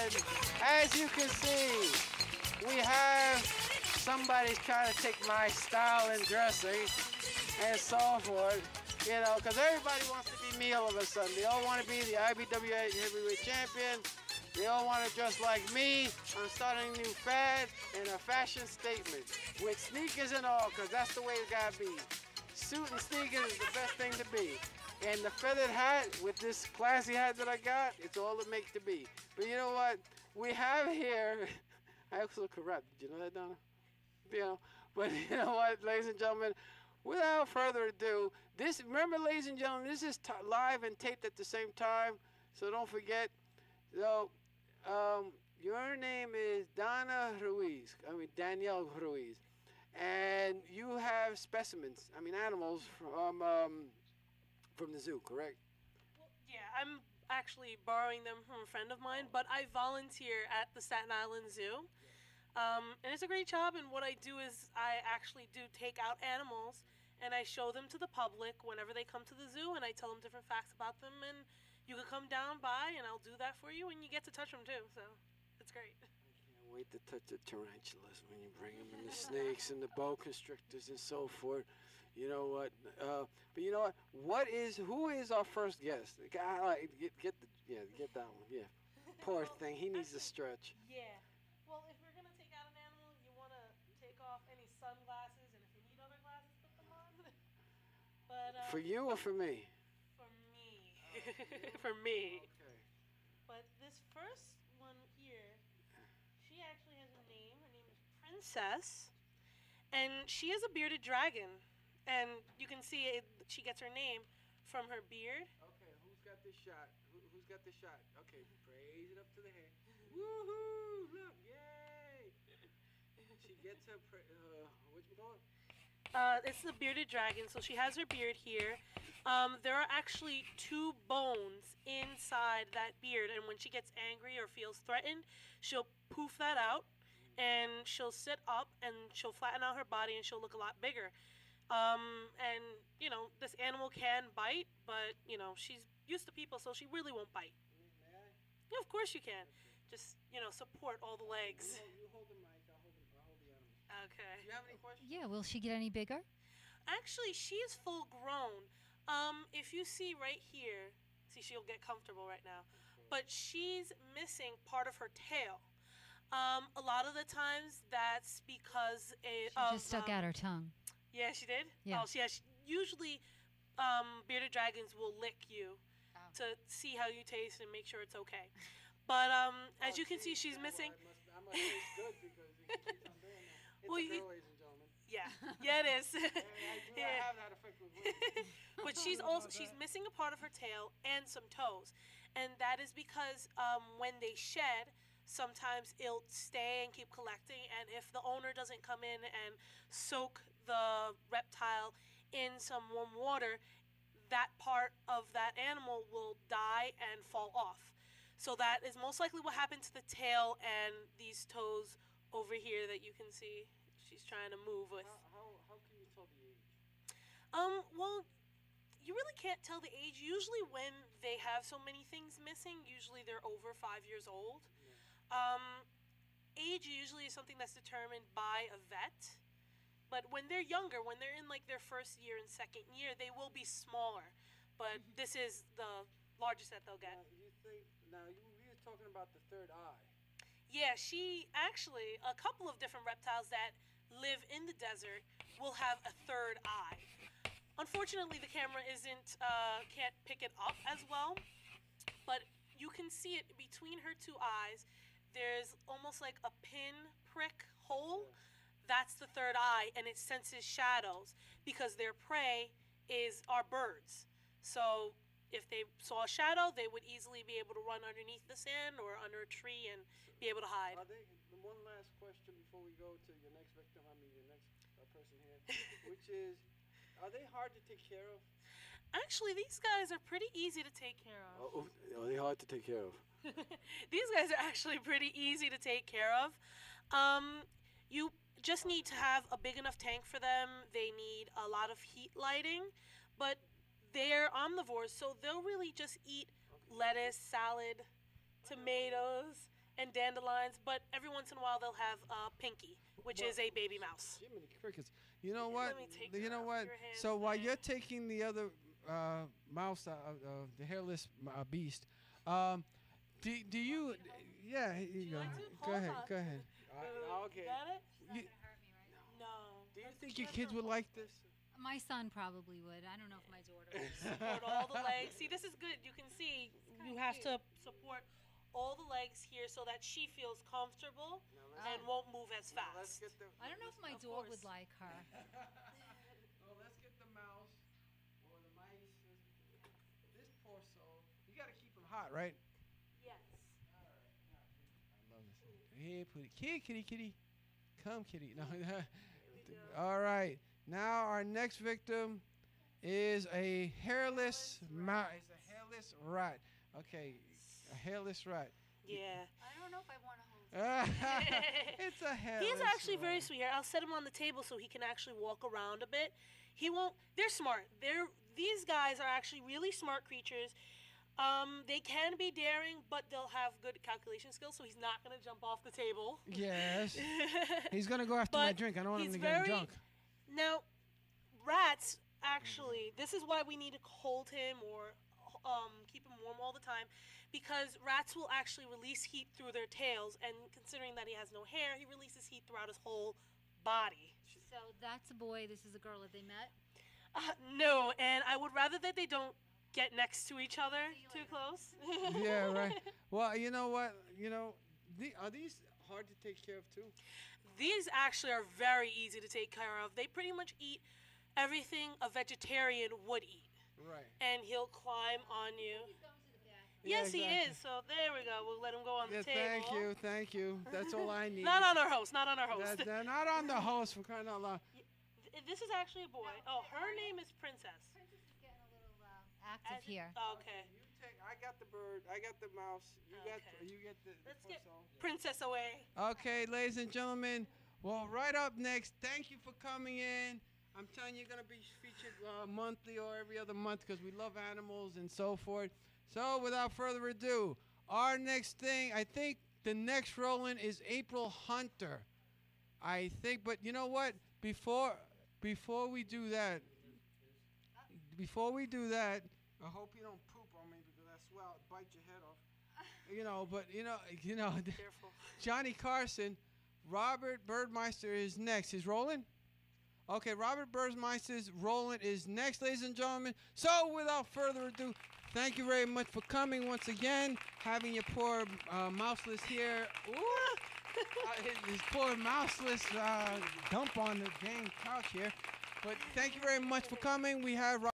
gentlemen, as you can see, we have somebody trying to take my style and dressing and so forth. You know, because everybody wants to be me all of a sudden. They all want to be the IBWA heavyweight champion. They all want to dress like me. I'm starting a new fad and a fashion statement with sneakers and all, because that's the way it got to be. Suit and sneakers is the best thing to be. And the feathered hat with this classy hat that I got, it's all it makes to be. But you know what? We have here, I also corrupt. Did you know that, Donna? You know, but you know what, ladies and gentlemen, without further ado, remember, ladies and gentlemen, this is live and taped at the same time, so don't forget. So, your name is Danielle Ruiz, and you have specimens, animals from the zoo, correct? Well, yeah, I'm actually borrowing them from a friend of mine, but I volunteer at the Staten Island Zoo. And it's a great job, and what I do is I actually do take out animals, and I show them to the public whenever they come to the zoo, and I tell them different facts about them, and you can come down by, and I'll do that for you, and you get to touch them too, so it's great. I can't wait to touch the tarantulas when you bring them, and the snakes, and the boa constrictors, and so forth. You know what? But you know what? Who is our first guest? Get that one. Yeah. Poor thing. He needs to stretch. Yeah. Well, if you're gonna take out an animal, you want to take off any sunglasses, and if you need other glasses, put them on. But for you or for me? For me. For me. Okay. But this first one here, she actually has a name. Her name is Princess, and she is a bearded dragon. And you can see she gets her name from her beard. Okay, who's got this shot? Who's got this shot? Okay, raise it up to the head. Woohoo! Look, yay! She gets her, it's the bearded dragon, so she has her beard here. There are actually 2 bones inside that beard, and when she gets angry or feels threatened, she'll poof that out, and she'll sit up, and she'll flatten out her body, and she'll look a lot bigger. And, you know, this animal can bite, but, you know, she's used to people, so she really won't bite. May I? Yeah, of course you can. Just, you know, support all the legs. You hold the mic, I'll hold the animal. Okay. Do you have any questions? Yeah, will she get any bigger? Actually, she is full grown. If you see right here, she'll get comfortable right now, but she's missing part of her tail. A lot of the times that's because She just stuck out her tongue. Yeah, she did? Yeah. Oh, usually bearded dragons will lick you to see how you taste and make sure it's okay. But as you can see, she's missing. I must taste good because it keeps on doing that. It's Well, a you- girl, ladies and gentlemen. Yeah, it is. And I do not have that effect with women. But she's missing a part of her tail and some toes, and that is because when they shed, sometimes it'll stay and keep collecting, and if the owner doesn't come in and soak the reptile in some warm water, that part of that animal will die and fall off. So that is most likely what happened to the tail and these toes over here that you can see she's trying to move with. How can you tell the age? Well, you really can't tell the age. Usually when they have so many things missing, usually they're over 5 years old. Age usually is something that's determined by a vet. But when they're younger, when they're in like their first year and second year, they will be smaller. But this is the largest that they'll get. You were talking about the third eye. Yeah, a couple of different reptiles that live in the desert will have a third eye. Unfortunately, the camera can't pick it up as well, but you can see it between her 2 eyes. There's almost like a pin prick hole. That's the third eye, and it senses shadows because their prey are birds. So if they saw a shadow, they would easily be able to run underneath the sand or under a tree and be able to hide. One last question before we go to your next victim, your next person here, which is, are they hard to take care of? Actually, these guys are pretty easy to take care of. Are they hard to take care of? These guys are actually pretty easy to take care of. You just need to have a big enough tank for them. They need a lot of heat lighting, but they're omnivores, so they'll really just eat lettuce, salad, tomatoes, and dandelions, but every once in a while they'll have Pinky, which is a baby mouse. Jiminy crickets. You know what? Let me take You her know off what? your hands So while there. you're taking the other mouse, the hairless beast, do you? Yeah, here you you go. like to? Go Hold ahead. on. Go ahead. Okay. Got it? You, No. do you think your kids would like this? My son probably would. I don't know if my daughter would. Support all the legs. See, this is good. You can see you have to support all the legs here so that she feels comfortable and won't move as fast. Let's get the. I don't know if my Of dog course. would like her. Well, let's get the mouse or the mice. This poor soul. You gotta keep him hot, right? Yes. I love this. Here, put it. Kitty, kitty. Come, kitty. No. All right. Now our next victim is a hairless mouse. It's a hairless rat. Okay, a hairless rat. Yeah. I don't know if I want to hold It's a hairless. He's actually very rat. sweet. Here, I'll set him on the table so he can actually walk around a bit. He won't. They're smart. These guys are actually really smart creatures. They can be daring, but they'll have good calculation skills. So he's not gonna jump off the table. Yes. He's gonna go after my But drink. I don't want him he's to get him very- drunk. Now, rats actually. This is why we need to hold him or keep him warm all the time, because rats will actually release heat through their tails. And considering that he has no hair, he releases heat throughout his whole body. So that's a boy. This is a girl that they met. No, and I would rather that they don't get next to each other too close. Yeah, right. Well, you know what? You know, are these hard to take care of too? These actually are very easy to take care of. They pretty much eat everything a vegetarian would eat. Right. And he'll climb on you. Yeah, Yes, he exactly. is. So there we go. We'll let him go on Yeah, the table. thank you. That's all I need. Not on our host. Not on our host. They're not on the host for crying out loud. This is actually a boy. Oh, her name is Princess. Princess is getting a little active here. Okay. You take. I got the bird. I got the mouse. You got. Okay. You get the. Let's poor get soul. Princess away. Okay, ladies and gentlemen. Well, right up next. Thank you for coming in. I'm telling you, you're gonna be featured monthly or every other month because we love animals and so forth. So, without further ado, our next thing. I think the next rolling is April Hunter. I think, but you know what? Before we do that, I hope you don't poop on me because I swear I'll bite your head off. But Careful. Johnny Carson, Robert Birdmeister is next. Is rolling? Okay, Robert Birdmeister's rolling is next, ladies and gentlemen. So, without further ado, thank you very much for coming once again, having your poor mouseless here. His poor mouseless dump on the dang couch here. But thank you very much for coming. We have